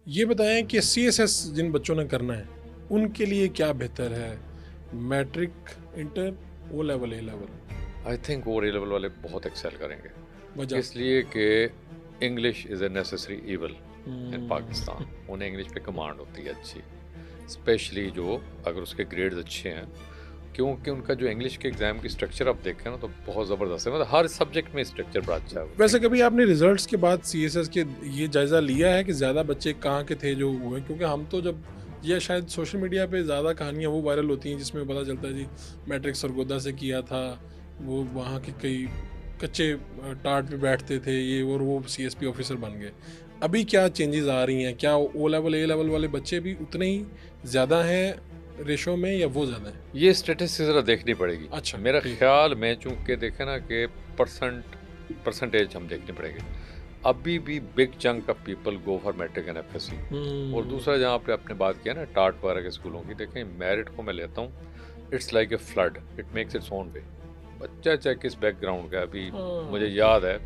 ये बताएं कि सीएसएस जिन बच्चों ने करना है उनके लिए क्या बेहतर है, matric, inter, O level, A level? I think वो लेवल वाले बहुत एक्सेल करेंगे, वजह? इसलिए कि English is a necessary evil in hmm, Pakistan. उन्हें इंग्लिश पे कमांड होती है अच्छी, स्पेशली जो अगर उसके ग्रेड्स अच्छे हैं, क्योंकि उनका जो इंग्लिश के एग्ज़ाम की स्ट्रक्चर आप देखें ना तो बहुत ज़बरदस्त है, मतलब हर सब्जेक्ट में स्ट्रक्चर बड़ा अच्छा है वैसे इंग्लिश। कभी आपने रिजल्ट्स के बाद सीएसएस के ये जायजा लिया है कि ज़्यादा बच्चे कहाँ के थे जो हुए? क्योंकि हम तो जब ये शायद सोशल मीडिया पे ज़्यादा कहानियाँ वो वायरल होती हैं जिसमें पता चलता है जी मैट्रिक सरगोदा से किया था, वो वहाँ के कई कच्चे टाट पे बैठते थे ये, और वो सीएसपी ऑफिसर बन गए। अभी क्या चेंजेस आ रही हैं? क्या ओ लेवल, ए लेवल वाले बच्चे भी उतने ही ज़्यादा हैं रेशो में, या वो ज़्यादा हैं? ये स्टेटिस्टिक्स ज़रा देखनी पड़ेगी। अच्छा, मेरा ठीक। ख्याल में चूँकि देखें ना कि परसेंटेज हम देखनी पड़ेगी। अभी भी big chunk of people go for matric and FSc. और हम्म। दूसरा जहाँ पे आपने बात किया ना टाट वगैरह के स्कूलों की, देखें मेरिट को मैं लेता हूँ, it's like a flood, it makes its own way. बच्चा चाहे किस बैकग्राउंड का है, अभी मुझे हाँ। याद है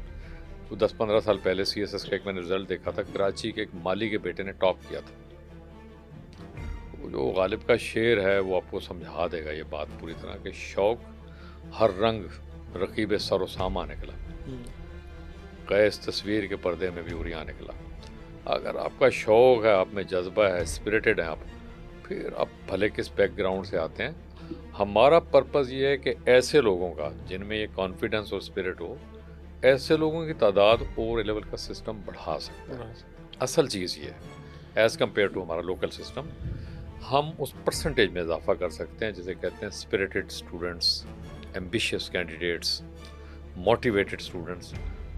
तो 10-15 साल पहले सीएसएस का एक मैंने रिजल्ट देखा था, कराची के एक माली के बेटे ने टॉप किया था। वो जो गालिब का शेर है वो आपको समझा देगा ये बात पूरी तरह, कि शौक हर रंग रकीब सरो सामा निकला, हम्म। कैस तस्वीर के पर्दे में भी उरिया निकला। अगर आपका शौक है, आप में जज्बा है, स्पिरिटेड है आप, फिर आप भले किस बैकग्राउंड से आते हैं, हमारा पर्पज़ ये है कि ऐसे लोगों का जिनमें ये कॉन्फिडेंस और स्पिरिट हो, ऐसे लोगों की तादाद और लेवल का सिस्टम बढ़ा सकता है। बड़ा सा। असल चीज़ ये है, एज़ कम्पेयर टू हमारा लोकल सिस्टम, हम उस परसेंटेज में इजाफा कर सकते हैं जिसे कहते हैं spirited students, ambitious candidates, motivated students,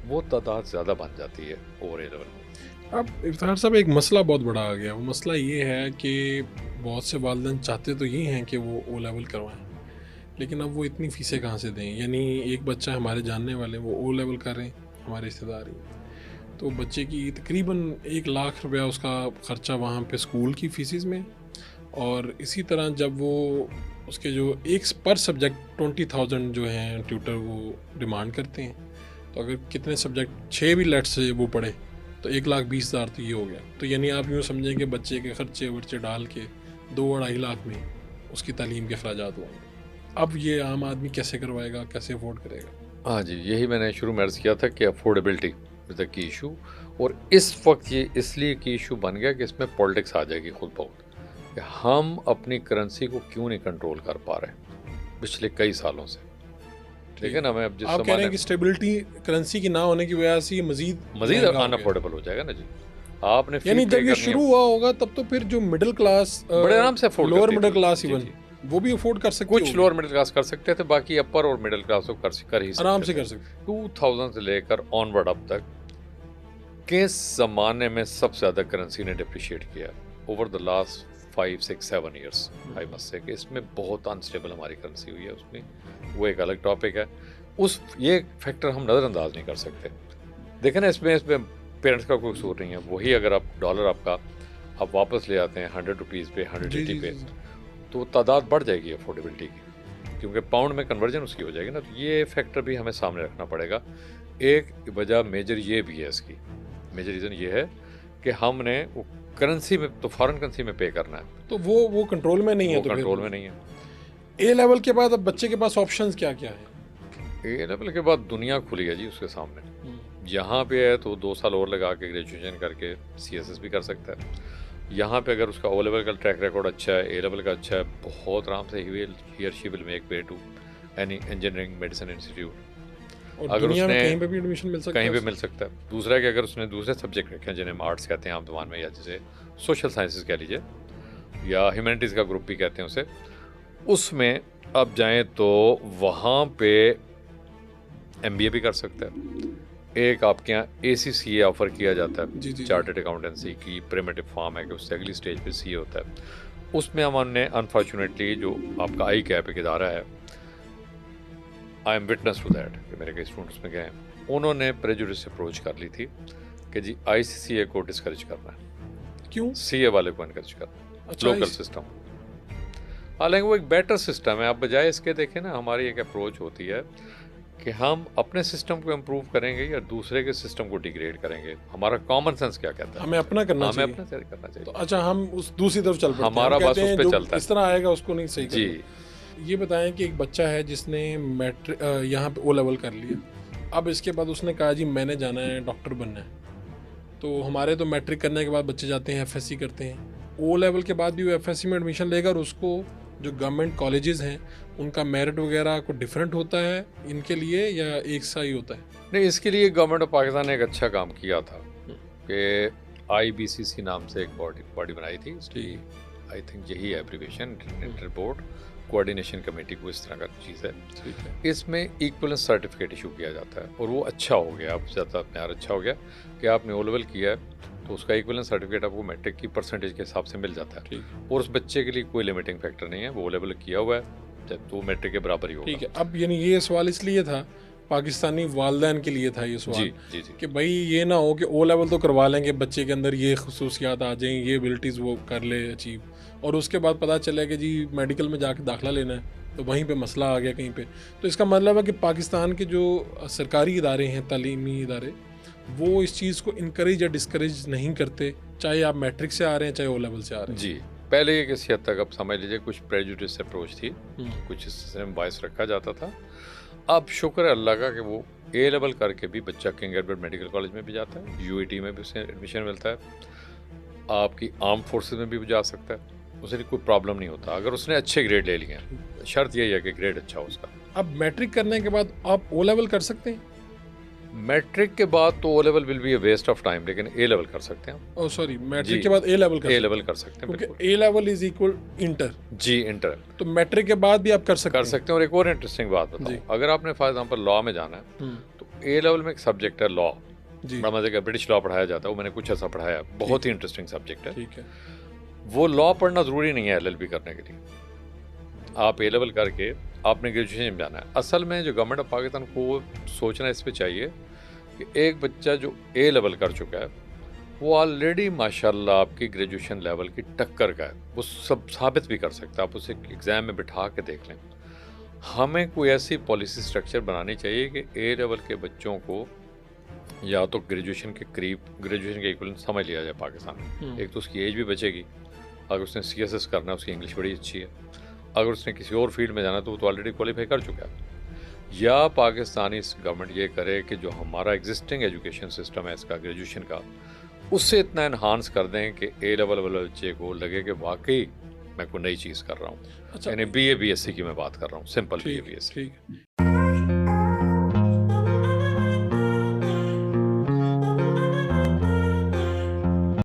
वो तादाद ज़्यादा बन जाती है ओवर ए लेवल में। अब इफ्तार साहब एक मसला बहुत बड़ा आ गया। वो मसला ये है कि बहुत से वालिदैन चाहते तो ये हैं कि वो ओ लेवल करवाएं, लेकिन अब वो इतनी फ़ीसें कहाँ से दें? यानी एक बच्चा हमारे जानने वाले वो ओ लेवल कर रहे हैं, हमारे रिश्तेदार ही, तो बच्चे की तकरीबन 1 लाख रुपया उसका ख़र्चा वहाँ पे स्कूल की फ़ीसिस में। और इसी तरह जब वो उसके जो एक पर सब्जेक्ट 20,000 जो हैं ट्यूटर वो डिमांड करते हैं, तो अगर कितने सब्जेक्ट 6 भी लेट से वो पढ़े तो 1,20,000 तो ये हो गया। तो यानी आप यूँ समझें कि बच्चे के खर्चे वर्चे डाल के 2-2.5 लाख में उसकी तालीम के अखराजात होंगे। अब ये आम आदमी कैसे करवाएगा, कैसे अफोर्ड करेगा? हाँ जी, यही मैंने शुरू में अर्ज़ किया था कि affordability is the key issue. और इस वक्त ये इसलिए की इशू बन गया कि इसमें पॉलिटिक्स आ जाएगी खुद ब खुद, कि हम अपनी करेंसी को क्यों नहीं कंट्रोल कर पा रहे पिछले कई सालों से। ठीक है ठीक। ना, मैं अब जिस आप कह रहे ज़माने हैं कि स्टेबिलिटी करेंसी की ना होने की वजह से ये मजीद मज़ीद महंगा हो गया। अनअफोर्डेबल हो जाएगा ना जी। आपने फ़ी यानी पे जब ये करनी है, शुरू हुआ होगा तब तो फिर जो मिडिल क्लास, बड़े आराम से अफ़ोर्ड लोअर करती मिडिल थी। क्लास जी, इवन, जी। वो भी अफोर्ड कर सकती कुछ होगी, लोअर मिडिल क्लास कर सकते थे, बाकी अपर और मिडिल क्लास तो कर ही आराम सकते से थे। कर सकती। 2000 से लेकर ऑनवर्ड अब तक किस ज़माने में सबसे ज़्यादा करेंसी ने डिप्रिशिएट किया over the last 5 6 7 years. I must say कि इसमें बहुत अनस्टेबल हमारी करेंसी हुई है, उसमें वो एक अलग टॉपिक है। उस ये फैक्टर हम नज़रअंदाज नहीं कर सकते। देखें ना, इसमें पेरेंट्स का कोई कसूर नहीं है। वही अगर आप डॉलर आपका आप वापस ले आते हैं 100 रुपीज़ पे, जी 180 जी पे, जी जी। तो तादाद बढ़ जाएगी अफोर्डेबिलिटी की, क्योंकि पाउंड में कन्वर्जन उसकी हो जाएगी ना। तो ये फैक्टर भी हमें सामने रखना पड़ेगा। एक वजह मेजर ये भी है इसकी, मेजर रीज़न ये है कि हमने वो करेंसी में, तो फॉरेन करेंसी में पे करना है, तो वो कंट्रोल में नहीं है, वो तो कंट्रोल में फिर नहीं है। ए लेवल के बाद अब बच्चे के पास ऑप्शंस क्या क्या है? ए लेवल के बाद दुनिया खुली है जी उसके सामने। यहाँ पे है तो 2 साल और लगा के ग्रेजुएशन करके सीएसएस भी कर सकता है। यहाँ पे अगर उसका ओ लेवल का ट्रैक रिकॉर्ड अच्छा है, ए लेवल का अच्छा है, बहुत आराम से ही और she will make way to any engineering medicine institute. और अगर दुनिया में उसने कहीं पे भी एडमिशन मिल सकता कहीं है पे उसे? मिल सकता है। दूसरा है कि अगर उसने दूसरे सब्जेक्ट रखे हैं जिन्हें हम आर्ट्स कहते हैं आम जबान में, या जिसे सोशल साइंसेस कह लीजिए, या ह्यूमैनिटीज़ का ग्रुप भी कहते हैं उसे, उसमें अब जाएं तो वहाँ पे एमबीए भी कर सकता है। एक आपके यहाँ एसीसीए ऑफर किया जाता जी है, जी जी। चार्टर्ड अकाउंटेंसी की प्रिमिटिव फॉर्म है, कि उससे अगली स्टेज पे सीए होता है। उसमें हमने अनफॉर्चुनेटली जो आपका आई कैप एक इदारा है, I am witness to that, कि मेरे कई स्टूडेंट्स में गए हैं, उन्होंने प्रेजुडिस अप्रोच कर ली थी कि जी आईसीसीए को डिस्करेज करना है, क्यों? सीए वाले को इनकरेज करना है, अच्छा, लोकल इस सिस्टम। हालांकि वो एक बेटर सिस्टम है। आप बजाय इसके देखें ना, हमारी एक अप्रोच होती है कि हम अपने सिस्टम को इम्प्रूव करेंगे या दूसरे के सिस्टम को डिग्रेड करेंगे, हमारा कॉमन सेंस क्या कहता है, हमें अपना करना हमें चाहिए। अपना तैयारी करना तो चाहिए। अच्छा, हम उस दूसरी तरफ चल पड़ते हैं, हमारा हम बस कहते उस हैं पे जो चलता है। इस तरह आएगा उसको नहीं सही जी करना। ये बताएं कि एक बच्चा है जिसने मैट्रिक यहाँ पे ओ लेवल कर लिया, अब इसके बाद उसने कहा जी मैंने जाना है डॉक्टर बनना है। तो हमारे तो मैट्रिक करने के बाद बच्चे जाते हैं एफएससी करते हैं, ओ लेवल के बाद भी वो एफएससी में एडमिशन लेगा, और उसको जो गवर्नमेंट कॉलेजेस हैं उनका मेरिट वगैरह को डिफरेंट होता है इनके लिए या एक सा ही होता है? नहीं, इसके लिए गवर्नमेंट ऑफ पाकिस्तान ने एक अच्छा काम किया था कि IBCC नाम से एक बॉडी बनाई थी, उसकी आई थिंक यही है abbreviation, inter board coordination committee, को इस तरह का चीज़ है। ठीक है। इसमें इक्वलेंस सर्टिफिकेट इशू किया जाता है और वो अच्छा हो गया, अब ज़्यादा प्यार अच्छा हो गया कि आपने ओ लेवल किया है तो उसका इक्वलेंस सर्टिफिकेट आपको मैट्रिक की परसेंटेज के हिसाब से मिल जाता है, ठीक और उस बच्चे के लिए कोई लिमिटिंग फैक्टर नहीं है, वो ओ लेवल किया हुआ है जब तो मैट्रिक के बराबर ही होगा। ठीक है। अब यानी ये सवाल इसलिए था, पाकिस्तानी वालदैन के लिए था ये सवाल, जी जी जी कि भाई ये ना हो कि ओ लेवल तो करवा लेंगे, बच्चे के अंदर ये खसूसियात आ जाएं, ये एबिलिटीज़ वो कर ले अचीव, और उसके बाद पता चले कि जी मेडिकल में जाके दाखिला लेना है, तो वहीं पे मसला आ गया कहीं पे। तो इसका मतलब है कि पाकिस्तान के जो सरकारी इदारे हैं, तालीमी इदारे, वो इस चीज़ को इनकरेज या डिस्करेज नहीं करते, चाहे आप मैट्रिक से आ रहे हैं चाहे ओ लेवल से आ रहे हैं। जी। पहले ये किसी हद तक, अब समझ लीजिए, कुछ प्रेजुडिस अप्रोच थी, हम्म, कुछ इस सिस्टम बायस रखा जाता था। अब शुक्र है अल्लाह का कि वो ए लेवल करके भी बच्चा किंग एडवर्ड मेडिकल कॉलेज में भी जाता है, UAT में भी उसे एडमिशन मिलता है, आपकी आर्म फोर्सेस में भी जा सकता है, उसे कोई प्रॉब्लम नहीं होता अगर उसने अच्छे ग्रेड ले लिए हैं। शर्त यही है कि ग्रेड अच्छा हो उसका। अब मैट्रिक करने के बाद आप ओ लेवल कर सकते हैं? मैट्रिक के बाद तो O level will be a waste of time, लेकिन ए लेवल कर सकते हैं। ओ सॉरी, मैट्रिक जी। के बाद ए लेवल कर ए सकते लेवल हैं, कर सकते हैं क्योंकि बिल्कुल। A level is equal inter. जी इंटर तो मैट्रिक के बाद भी आप कर सकते कर हैं। सकते हैं। और एक और इंटरेस्टिंग बात बताऊं, जी। अगर आपने फॉर एग्जांपल लॉ में जाना है हम्म, तो ए लेवल में एक सब्जेक्ट है लॉ, जी बड़ा मजे का ब्रिटिश लॉ पढ़ाया जाता है, वो मैंने कुछ ऐसा पढ़ाया है, बहुत ही इंटरेस्टिंग सब्जेक्ट है। ठीक है। वो लॉ पढ़ना ज़रूरी नहीं है LLB करने के लिए, आप ए लेवल करके आपने ग्रेजुएशन में जाना है। असल में जो गवर्नमेंट ऑफ पाकिस्तान को सोचना इस पर चाहिए कि एक बच्चा जो ए लेवल कर चुका है वो ऑलरेडी माशाल्लाह आपकी ग्रेजुएशन लेवल की टक्कर का है, वो सब साबित भी कर सकता है, आप उसे एग्ज़ाम में बिठा के देख लें। हमें कोई ऐसी पॉलिसी स्ट्रक्चर बनानी चाहिए कि ए लेवल के बच्चों को या तो ग्रेजुएशन के करीब, ग्रेजुएशन के इक्वलेंट समझ लिया जाए पाकिस्तान में। एक तो उसकी एज भी बचेगी, अगर उसने CSS करना है, उसकी इंग्लिश बड़ी अच्छी है, अगर उसने किसी और फील्ड में जाना है तो वो तो ऑलरेडी क्वालिफाई कर चुका है। या पाकिस्तानी गवर्नमेंट ये करे कि जो हमारा एग्जिस्टिंग एजुकेशन सिस्टम है इसका ग्रेजुएशन का, उससे इतना इन्हांस कर दें कि ए लेवल वाले बच्चे को लगे कि वाकई मैं कोई नई चीज़ कर रहा हूँ। अच्छा, यानी BA BSc की मैं बात कर रहा हूँ, सिंपल BA ठीक BSc। ठीक है।